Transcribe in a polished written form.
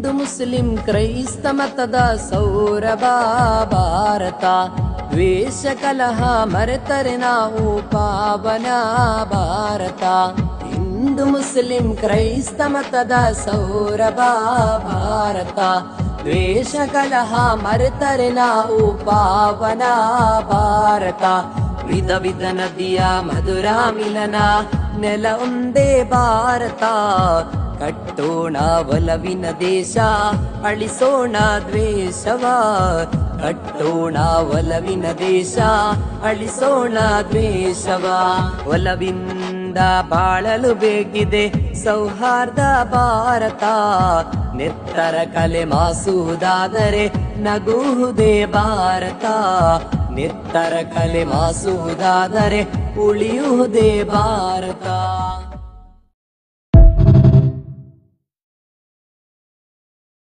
Hindu Muslim ಕ್ರೈಸ್ತ ಮತದ ಸೌರಭ ಭಾರತ. ದ್ವೇಷ ಕಲಹ ಮರೆತರೆ ನಾವು ಪಾವನ ಭಾರತ. ಹಿಂದೂ ಮುಸ್ಲಿಂ ಕ್ರೈಸ್ತ ಮತದ ಸೌರಭ ಭಾರತ. ದ್ವೇಷ ಕಲಹ ಮರೆತರೆ ನಾವು ಪಾವನ ಭಾರತ. ವಿಧ ವಿಧ ನದಿಯ ಮಧುರ ಮಿಲನ ನೆಲ ಒಂದೇ ಭಾರತ. ಕಟ್ಟೋಣ ಒಲವಿನ ದೇಶ ಅಳಿಸೋಣ ದ್ವೇಷವ. ಕಟ್ಟೋಣ ಒಲವಿನ ದೇಶ ಅಳಿಸೋಣ ದ್ವೇಷವ. ಒಲವಿಂದ ಬಾಳಲು ಬೇಕಿದೆ ಸೌಹಾರ್ದ ಭಾರತ. ನೆತ್ತರ ಕಲೆ ಮಾಸುವುದಾದರೆ ನಗುವುದೇ ಭಾರತ. ನೆತ್ತರ ಕಲೆ ಮಾಸುವುದಾದರೆ ಉಳಿಯುವುದೇ ಭಾರತ.